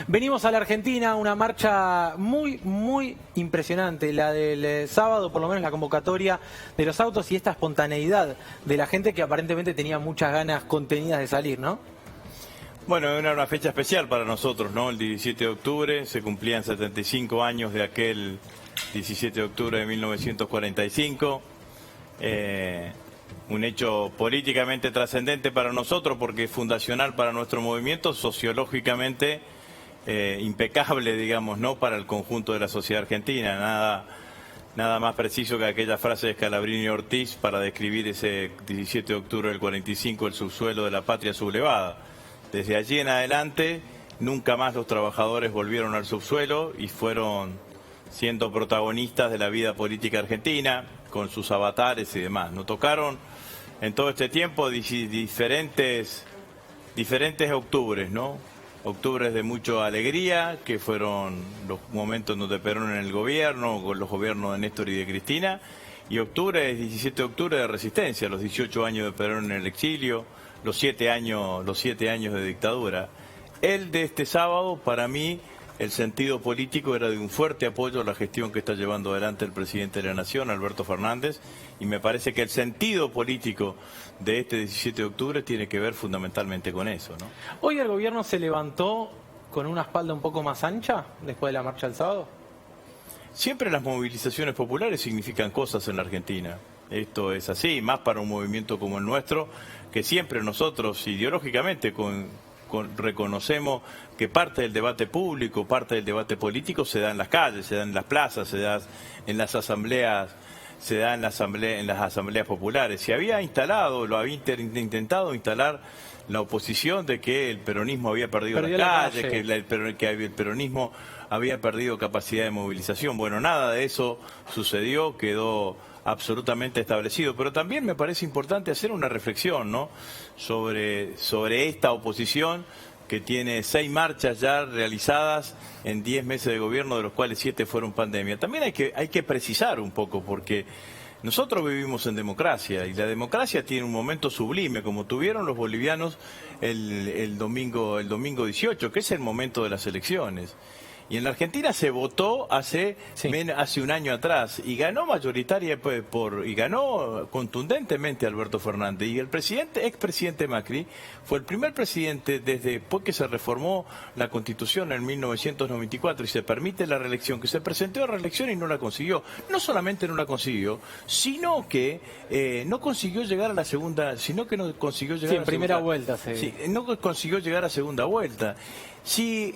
Venimos a la Argentina, una marcha muy impresionante, la del sábado, por lo menos la convocatoria de los autos y esta espontaneidad de la gente que aparentemente tenía muchas ganas contenidas de salir, ¿no? Bueno, era una fecha especial para nosotros, ¿no? El 17 de octubre, se cumplían 75 años de aquel 17 de octubre de 1945. Un hecho políticamente trascendente para nosotros porque es fundacional para nuestro movimiento, sociológicamente impecable, digamos, ¿no? Para el conjunto de la sociedad argentina. Nada más preciso que aquella frase de Scalabrini y Ortiz para describir ese 17 de octubre del 45, el subsuelo de la patria sublevada. Desde allí en adelante, nunca más los trabajadores volvieron al subsuelo y fueron siendo protagonistas de la vida política argentina, con sus avatares y demás. Nos tocaron en todo este tiempo diferentes octubres, ¿no? Octubres de mucha alegría, que fueron los momentos donde Perón en el gobierno, con los gobiernos de Néstor y de Cristina, y octubre, 17 de octubre de resistencia, los 18 años de Perón en el exilio, los 7 años de dictadura. El de este sábado, para mí, el sentido político era de un fuerte apoyo a la gestión que está llevando adelante el presidente de la Nación, Alberto Fernández, y me parece que el sentido político de este 17 de octubre tiene que ver fundamentalmente con eso, ¿no? Hoy el gobierno se levantó con una espalda un poco más ancha después de la marcha del sábado. Siempre las movilizaciones populares significan cosas en la Argentina. Esto es así, más para un movimiento como el nuestro, que siempre nosotros ideológicamente reconocemos que parte del debate público, parte del debate político se da en las calles, se da en las plazas, se da en las asambleas, se da en las asambleas populares. Se había instalado, lo había intentado instalar la oposición de que el peronismo había perdido las calles, que el peronismo había perdido capacidad de movilización. Bueno, nada de eso sucedió, quedó absolutamente establecido, pero también me parece importante hacer una reflexión, ¿no? sobre esta oposición que tiene 6 marchas ya realizadas en 10 meses de gobierno, de los cuales 7 fueron pandemia. También hay que precisar un poco, porque nosotros vivimos en democracia y la democracia tiene un momento sublime, como tuvieron los bolivianos el domingo 18, que es el momento de las elecciones. Y en la Argentina se votó hace un año atrás y ganó y ganó contundentemente Alberto Fernández. Y el expresidente Macri fue el primer presidente desde que se reformó la Constitución en 1994 y se permite la reelección, que se presentó a reelección y no la consiguió. No solamente no la consiguió, sino que no consiguió llegar a la segunda, en primera vuelta. No consiguió llegar a segunda vuelta. Si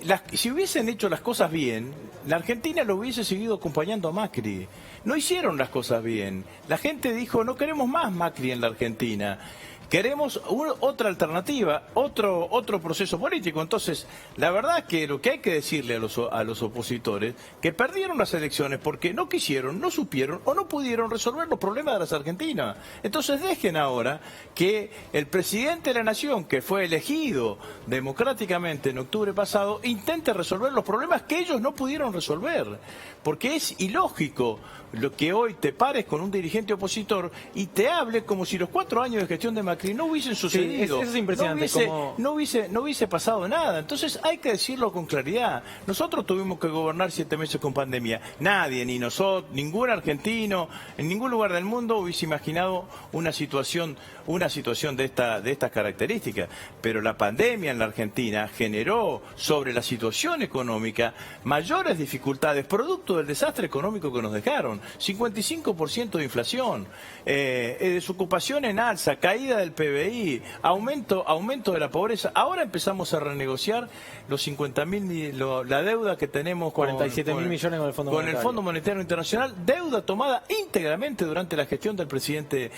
hubiesen hecho las cosas bien, la Argentina lo hubiese seguido acompañando a Macri. No hicieron las cosas bien. La gente dijo, no queremos más Macri en la Argentina. Queremos otra alternativa, otro proceso político. Entonces, la verdad es que lo que hay que decirle a los opositores, que perdieron las elecciones porque no quisieron, no supieron o no pudieron resolver los problemas de las Argentinas. Entonces dejen ahora que el presidente de la Nación, que fue elegido democráticamente en octubre pasado, intente resolver los problemas que ellos no pudieron resolver. Porque es ilógico lo que hoy te pares con un dirigente opositor y te hable como si los 4 años de gestión de Macri no hubiesen sucedido. Sí, eso es impresionante. No hubiese pasado nada. Entonces hay que decirlo con claridad. Nosotros tuvimos que gobernar 7 meses con pandemia. Nadie, ni nosotros, ningún argentino, en ningún lugar del mundo hubiese imaginado una situación de estas características. Pero la pandemia en la Argentina generó sobre la situación económica mayores dificultades, producto del desastre económico que nos dejaron. 55% de inflación, desocupación en alza, caída del PBI, aumento de la pobreza. Ahora empezamos a renegociar los 50.000, la deuda que tenemos 47.000 millones con el Fondo Monetario Internacional, deuda tomada íntegramente durante la gestión del presidente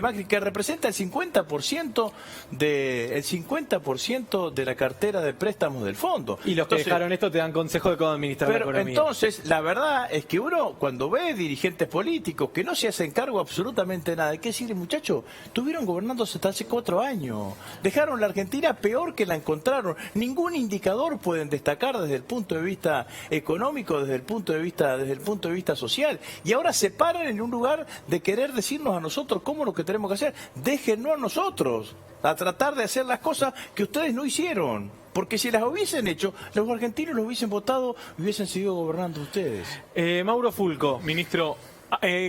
Macri, que representa el 50% de la cartera de préstamos del fondo. Y los que dejaron esto te dan consejo de cómo administrar la economía. Entonces, la verdad es que uno, cuando ve dirigentes políticos que no se hacen cargo absolutamente de nada, hay que decirle, muchachos, estuvieron gobernando hasta hace 4 años, dejaron la Argentina peor que la encontraron. Ningún indicador pueden destacar desde el punto de vista económico, desde el punto de vista social, y ahora se paran en un lugar de querer decirnos a nosotros cómo es lo que tenemos que hacer. Déjennos a nosotros a tratar de hacer las cosas que ustedes no hicieron. porque si las hubiesen hecho, los argentinos los hubiesen votado y hubiesen seguido gobernando ustedes. Mauro Fulco. Ministro,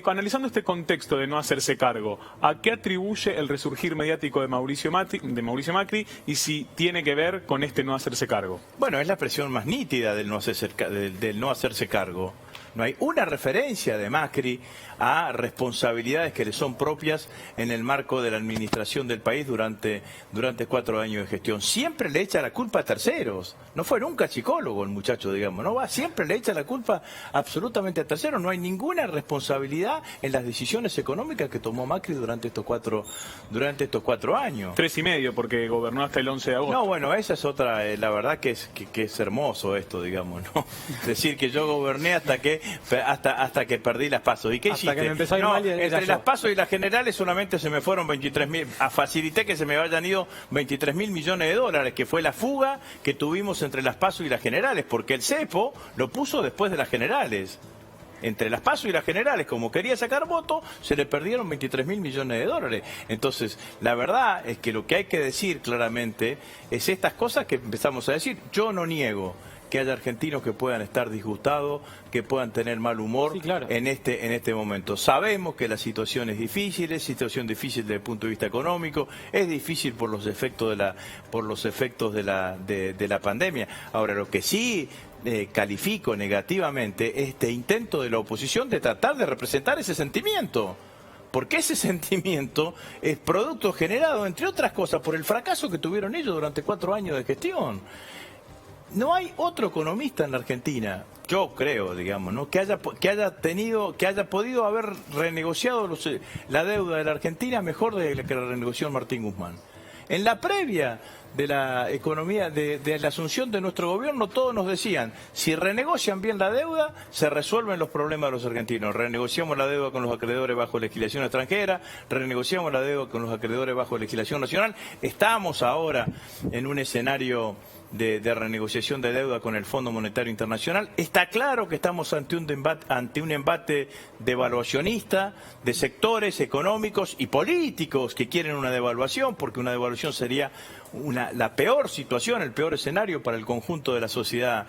analizando este contexto de no hacerse cargo, ¿a qué atribuye el resurgir mediático de Mauricio Macri y si tiene que ver con este no hacerse cargo? Bueno, es la expresión más nítida del no hacerse cargo. No hay una referencia de Macri a responsabilidades que le son propias en el marco de la administración del país durante 4 años de gestión. Siempre le echa la culpa a terceros. No fue nunca psicólogo el muchacho, digamos. Siempre le echa la culpa absolutamente a terceros. No hay ninguna responsabilidad en las decisiones económicas que tomó Macri durante estos cuatro años. 3,5, porque gobernó hasta el 11 de agosto. No, bueno, esa es otra. La verdad que es hermoso esto, digamos, ¿no? Decir que yo goberné hasta que perdí las PASO. ¿Y qué hiciste? Que me empezó a ir mal y entre las PASO y las generales solamente se me fueron 23.000. Facilité que se me hayan ido 23.000 millones de dólares, que fue la fuga que tuvimos entre las PASO y las generales, porque el cepo lo puso después de las generales. Entre las PASO y las generales, como quería sacar votos, se le perdieron 23.000 millones de dólares. Entonces, la verdad es que lo que hay que decir claramente es estas cosas que empezamos a decir. Yo no niego que haya argentinos que puedan estar disgustados, que puedan tener mal humor, sí, claro, en este momento. Sabemos que la situación es difícil, desde el punto de vista económico, es difícil por los efectos de la pandemia. Ahora, lo que sí califico negativamente es este intento de la oposición de tratar de representar ese sentimiento. Porque ese sentimiento es producto generado, entre otras cosas, por el fracaso que tuvieron ellos durante 4 años de gestión. No hay otro economista en la Argentina, yo creo, digamos, ¿no?, que haya podido haber renegociado la deuda de la Argentina mejor de la que la renegoció Martín Guzmán. En la previa de la economía, de la asunción de nuestro gobierno, todos nos decían, si renegocian bien la deuda, se resuelven los problemas de los argentinos. Renegociamos la deuda con los acreedores bajo legislación extranjera, renegociamos la deuda con los acreedores bajo legislación nacional. Estamos ahora en un escenario de renegociación de deuda con el Fondo Monetario Internacional. Está claro que estamos ante un embate devaluacionista de sectores económicos y políticos que quieren una devaluación, porque una devaluación sería la peor situación, el peor escenario para el conjunto de la sociedad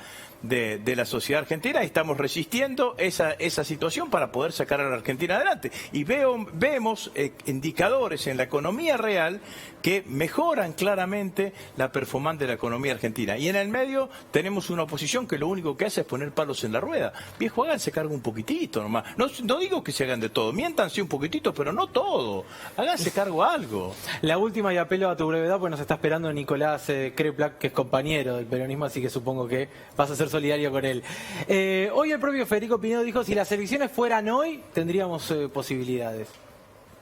argentina, y estamos resistiendo esa situación para poder sacar a la Argentina adelante. Y vemos indicadores en la economía real que mejoran claramente la performance de la economía argentina. Y en el medio tenemos una oposición que lo único que hace es poner palos en la rueda. Viejo, háganse cargo un poquitito nomás. No digo que se hagan de todo, miéntanse un poquitito, pero no todo. Háganse cargo algo. La última, y apelo a tu brevedad, pues nos está esperando Nicolás Kreplak, que es compañero del peronismo, así que supongo que vas a ser solidario con él. Hoy el propio Federico Pinedo dijo, si las elecciones fueran hoy, tendríamos posibilidades.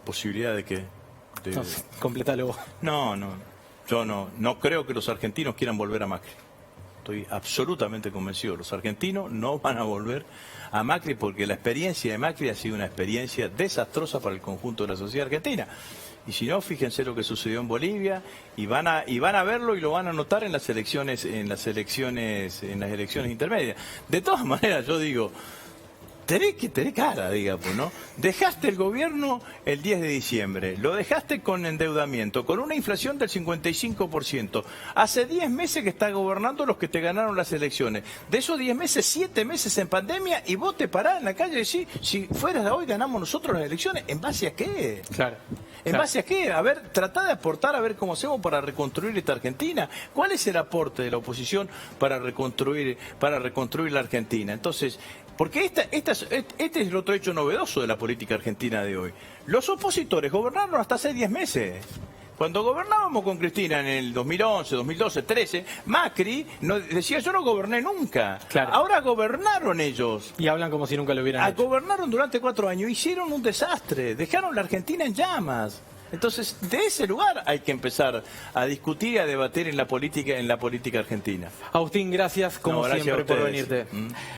¿Posibilidad de qué? No sé, complétalo vos. No, yo no creo que los argentinos quieran volver a Macri. Estoy absolutamente convencido. Los argentinos no van a volver a Macri porque la experiencia de Macri ha sido una experiencia desastrosa para el conjunto de la sociedad argentina. Y si no, fíjense lo que sucedió en Bolivia y van a verlo y lo van a notar en las elecciones intermedias. De todas maneras, yo digo, tenés cara, digamos, ¿no? Dejaste el gobierno el 10 de diciembre, lo dejaste con endeudamiento, con una inflación del 55%. Hace 10 meses que está gobernando los que te ganaron las elecciones. De esos 10 meses, 7 meses en pandemia, y vos te parás en la calle y decís, si fuera de hoy ganamos nosotros las elecciones, ¿en base a qué? Claro. ¿En base a qué? A ver, tratá de aportar a ver cómo hacemos para reconstruir esta Argentina. ¿Cuál es el aporte de la oposición para reconstruir la Argentina? Entonces, porque este es el otro hecho novedoso de la política argentina de hoy. Los opositores gobernaron hasta hace 10 meses. Cuando gobernábamos con Cristina en el 2011, 2012, 2013, Macri decía, yo no goberné nunca. Claro. Ahora gobernaron ellos. Y hablan como si nunca lo hubieran hecho. Gobernaron durante 4 años, hicieron un desastre, dejaron la Argentina en llamas. Entonces, de ese lugar hay que empezar a discutir y a debatir en la política argentina. Agustín, gracias como gracias siempre a por ustedes. venirte.